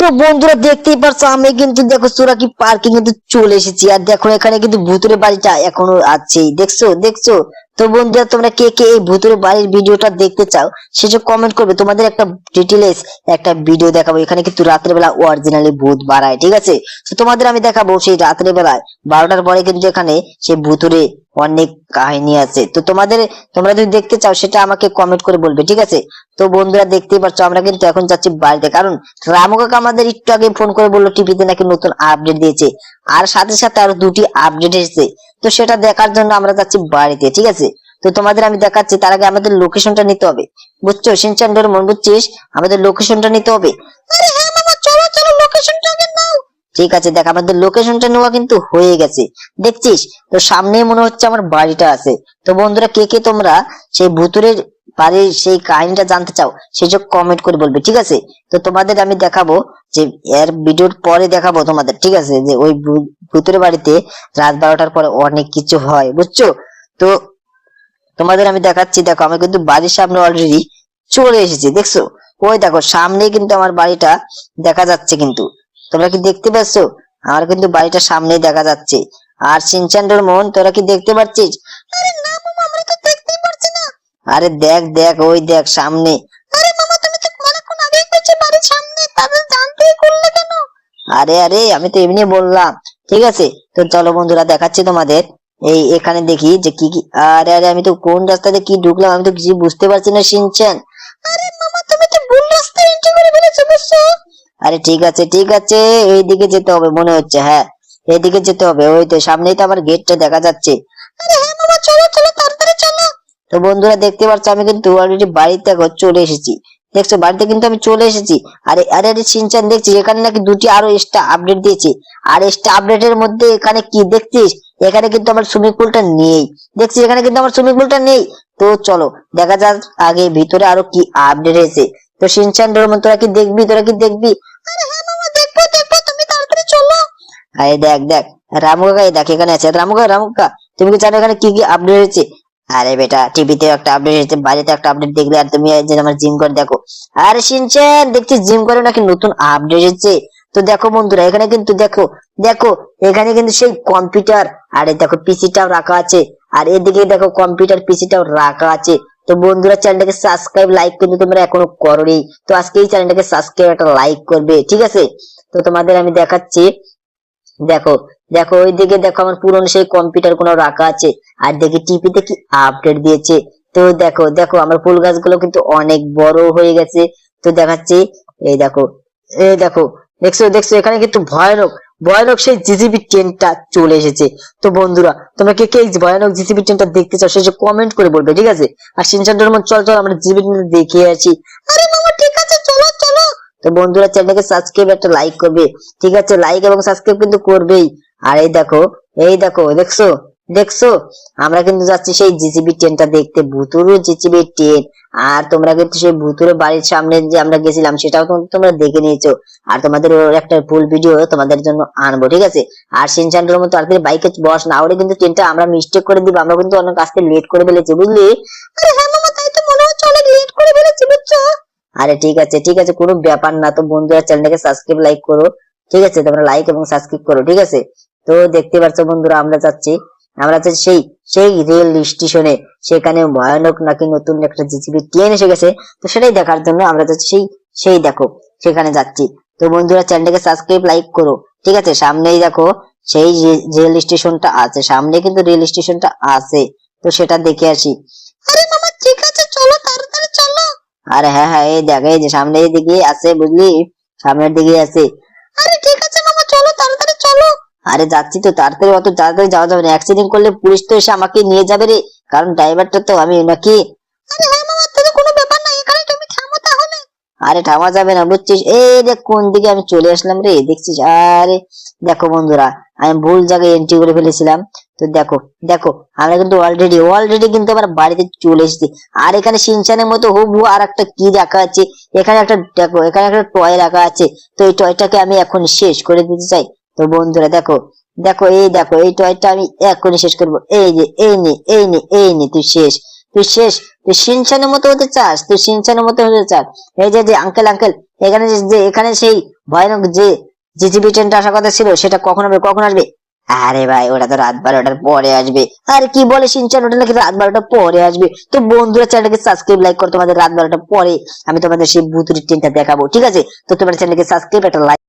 তো বন্ধুরা দেখতেই পারছো আমি কিন্তু দেখো চোরাকি পার্কে কিন্তু চলে এসেছি। আর দেখো এখানে কিন্তু ভূতুরে বাড়িটা এখনো আছেই, দেখছো দেখছো। তো বন্ধুরা তোমরা কে কে এই ভূতুরে বাড়ির ভিডিওটা দেখতে চাও সেসব কমেন্ট করবে, তোমাদের একটা ডিটেইলস একটা ভিডিও দেখাবো। এখানে কিন্তু রাতের বেলা অরিজিনালি ভূত বাড়ায়, ঠিক আছে। তো তোমাদের আমি দেখাবো সেই রাতের বেলায় 12টার পরে কিন্তু এখানে সেই ভূতুরে অনেক কাহিনী আছে। তো তোমরা যদি দেখতে চাও সেটা আমাকে কমেন্ট করে বলবে, ঠিক আছে। তো বন্ধুরা দেখতেই পাচ্ছ আমরা কিন্তু এখন যাচ্ছি বাড়িতে, কারণ রামু কাকা আমাদের একটু আগে ফোন করে বললো টিভিতে নাকি নতুন আপডেট দিয়েছে, আর সাথে সাথে আরো 2টি আপডেট এসেছে। তো সেটা দেখার জন্য আমরা যাচ্ছি বাড়িতে, ঠিক আছে। তো তোমাদের আমি দেখাচ্ছি, তার আগে আমাদের লোকেশনটা নিতে হবে, বুঝছো শিনচান মন বুঝছিস, আমাদের লোকেশনটা নিতে হবে। আরে হ্যাঁ মামা, চলো চলো লোকেশনটা আগে নাও। ঠিক আছে, দেখ আমাদের লোকেশনটা নেওয়া কিন্তু হয়ে গেছে, দেখছিস। তো সামনেই মনে হচ্ছে আমার বাড়িটা আছে। তো বন্ধুরা কে কে তোমরা সেই ভূতুরের বাড়ির সেই কাহিনীটা জানতে চাও সেসব কমেন্ট করে বলবে, ঠিক আছে। তো তোমাদের আমি দেখাবো যে এর ভিডিওর পরে দেখাবো তোমাদের, ঠিক আছে, যে ওই ভূতুরের বাড়িতে রাত 12টার পরে অনেক কিছু হয়, বুঝছো। তো তোমাদের আমি দেখাচ্ছি, দেখো আমি কিন্তু বাড়ির সামনে অলরেডি চলে এসেছি, দেখছো। ওই দেখো সামনেই কিন্তু আমার বাড়িটা দেখা যাচ্ছে, কিন্তু তোমরা কি দেখতে পাচ্ছ? আমার কিন্তু বাড়িটা সামনেই দেখা যাচ্ছে। আর সিনচান্ডর মন তোরা কি দেখতে পাচ্ছিস? আরে না মামা, আমরা তো দেখতেই পারছি না। আরে দেখ দেখ, ওই দেখ সামনে। আরে মামা তুমি তো অনেকক্ষণ আগেই কইছো বাড়ির সামনে, তাহলে জানতেই করলে কেন? আরে আরে আমি তো এমনি বললাম, ঠিক আছে। তো চলো বন্ধুরা দেখাচ্ছি তোমাদের, এই এখানে দেখি যে কি কি। আরে আরে আমি তো কোন রাস্তা দিয়ে কি ঢুকলাম আমি তো কিছু বুঝতে পারছি না শিনচান। আরে মামা তুমি তো ভুল রাস্তায় এন্ট্রি করে ফেলেছো, বুঝছো। আরে ঠিক আছে ঠিক আছে, এইদিকে যেতে হবে মনে হচ্ছে, হ্যাঁ এইদিকে যেতে হবে, ওই তো সামনেই তো আমার গেটটা দেখা যাচ্ছে। আরে হ্যাঁ মামা চলো চলো তাড়াতাড়ি চলো। তো বন্ধুরা দেখতে পাচ্ছ আমি কিন্তু অলরেডি বাড়িতে এখন চলে এসেছি, দেখছো বাড়িতে কিন্তু আমি চলে এসেছি। আরে আরে আরে শিনচান দেখছিস এখানে নাকি 2টি আরো এক্সট্রা আপডেট দিয়েছে। আর এক্সট্রা আপডেটের মধ্যে এখানে কি দেখছিস, এখানে কিন্তু আমার সুইমিং পুলটা নেই, দেখছিস এখানে কিন্তু আমার সুইমিং পুলটা নেই। তো চলো দেখা যাক আগে ভিতরে আরো কি আপডেট হয়েছে। তো শিনচান ডোরেমন তোরা কি দেখবি, তোরা কি দেখবি? আরে হ্যাঁ মামা দেখবো দেখবো, তুমি তাড়াতাড়ি চলো। আরে দেখ দেখ রামু কাকা, দেখ এখানে আছে রামু কাকা। রামু কাকা তুমি কি জানো এখানে কি কি আপডেট হয়েছে? আরে বেটা টিভিতে একটা আপডেট হয়েছে, বাড়িতে একটা আপডেট দেখলে, আর তুমি এই যে আমার জিম করে দেখো। আরে শিনচান দেখছিস জিম করে নাকি নতুন আপডেট হয়েছে। তো দেখো বন্ধুরা এখানে কিন্তু দেখো দেখো, এখানে কিন্তু সেই কম্পিউটার, আরে দেখো পিসিটাও রাখা আছে, আর এদিকে দেখো কম্পিউটার পিসিটাও রাখা আছে। তো বন্ধুরা চ্যানেলটাকে সাবস্ক্রাইব লাইক কিন্তু তোমরা এখনো করোনি, তো আজকে এই চ্যানেলটাকে সাবস্ক্রাইব একটা লাইক করবে, ঠিক আছে। তো তোমাদের আমি দেখাচ্ছি, দেখো দেখো ওইদিকে দেখো আমার পুরনো সেই কম্পিউটার গুলো রাখা আছে, আর দেখি টিভিতে কি আপডেট দিয়েছে। তো দেখো দেখো আমার ফুল গাছগুলো কিন্তু অনেক বড় হয়ে গেছে। তো দেখাচ্ছি, এই দেখো এই দেখো, দেখছো দেখছো এখানে কিন্তু ভয়ানক ভয়ানক সেই জিজিবি ট্রেনটা চলে এসেছে। তো বন্ধুরা তোমরা কে কে এই ভয়ানক জিজিবি ট্রেনটা দেখতে চাও সেটা কমেন্ট করে বলবে, ঠিক আছে। আর সিনচান ডোরেমন চল চল আমরা জিজিবি ট্রেনটা দেখে আসি। আরে মামা ঠিক আছে চলো চলো। তো বন্ধুরা চ্যানেলটাকে সাবস্ক্রাইব একটা লাইক করবে, ঠিক আছে, লাইক এবং সাবস্ক্রাইব কিন্তু করবেই। আর এই দেখো দেখছো দেখছো আমরা কিন্তু যাচ্ছি সেই জিসিবি ট্রেনটা দেখতে, ভুতুরে জিসিবি ট্রেন। আর তোমরা কিন্তু সেই ভুতুরে বাড়ির সামনে যে আমরা গেছিলাম সেটাও তোমরা দেখে নিয়েছো। আর তোমাদের ওর একটা ফুল ভিডিও তোমাদের জন্য আনবো, ঠিক আছে। আর সিনচানের মতো তাড়াতাড়ি বাইকে বস, না হলে কিন্তু ট্রেনটা আমরা মিস্টেক করে দিব, আমরা কিন্তু অনেক আসতে লেট করে ফেলেছি, বুঝলি। আরে হ্যাঁ মামা তাই তো মনে হচ্ছে অনেক লেট করে ফেলেছি, বুঝছো। আরে ঠিক আছে কোনো ব্যাপার না। তো বন্ধুরা চ্যানেলটাকে সাবস্ক্রাইব লাইক করো, ঠিক আছে, তোমরা লাইক এবং সাবস্ক্রাইব করো, ঠিক আছে। তো দেখতে পাচ্ছ বন্ধুরা আমরা যাচ্ছি সেই সেই রেল স্টেশনে, সেখানে ভয়ানক নাকি নতুন একটা জিসিবি ট্রেন এসে গেছে। তো সেটাই দেখার জন্য আমরা যাচ্ছি সেই সেই দেখো সেখানে যাচ্ছি। তো বন্ধুরা চ্যানেলটাকে সাবস্ক্রাইব লাইক করো, ঠিক আছে। সামনেই দেখো সেই রেল স্টেশনটা আছে, সামনে কিন্তু রেল স্টেশনটা আছে, তো সেটা দেখে আসি। আরে মামা ঠিক আছে চলো তাড়াতাড়ি চলো। আরে হ্যাঁ হ্যাঁ এই দেখ, এই যে সামনে দিকে আছে, বুঝলি সামনের দিকে আছে। আরে ঠিক আছে মামা চলো তাড়াতাড়ি চলো। আরে যাচ্ছি তো, তাড়াতাড়ি অত তাড়াতাড়ি যাওয়া যাবে না, অ্যাক্সিডেন্ট করলে পুলিশ তো এসে আমাকে নিয়ে যাবে রে, কারণ ড্রাইভারটা তো আমি নাকি। আরে হ্যাঁ মামা তাহলে কোনো ব্যাপার না, এখানে তুমি থামো তাহলে। আরে থামা যাবে না বুঝছিস, এই দেখ কোন দিকে আমি চলে আসলাম রে, দেখছিস। আরে দেখো বন্ধুরা আমি ভুল জায়গায় এন্ট্রি করে ফেলেছিলাম। তো দেখো দেখো আমরা কিন্তু অলরেডি কিন্তু আমার বাড়িতে চলে এসেছি। আর এখানে সিনচানের মতো হুবহু আর একটা কি রাখা আছে, এখানে একটা দেখো এখানে একটা টয় রাখা আছে। তো এই টয়টাকে আমি এখন শেষ করে দিতে চাই। তো বন্ধুরা দেখো দেখো এই টয়টা আমি এখনই শেষ করবো, এই যে এই নে তুই শেষ, তুই সিনচানের মতো হতে চাস, তুই সিনচানের মতো হতে চাস। এই যে যে আঙ্কেল এখানে যে এখানে সেই ভয়ানক যে জিজিবি ট্রেনটা আসার কথা ছিল সেটা কখন আসবে? আরে ভাই ওটা তো রাত 12টার পরে আসবে। আরে কি বলে শিনচান, ওটা নাকি রাত 12টার পরে আসবে। তো বন্ধুরা চ্যানেলকে সাবস্ক্রাইব লাইক করো, তোমাদের রাত 12টার পরে আমি তোমাদের সেই ভুতুড়ে ট্রেনটা দেখাবো, ঠিক আছে? তো তোমার চ্যানেলকে সাবস্ক্রাইব, একটা লাইক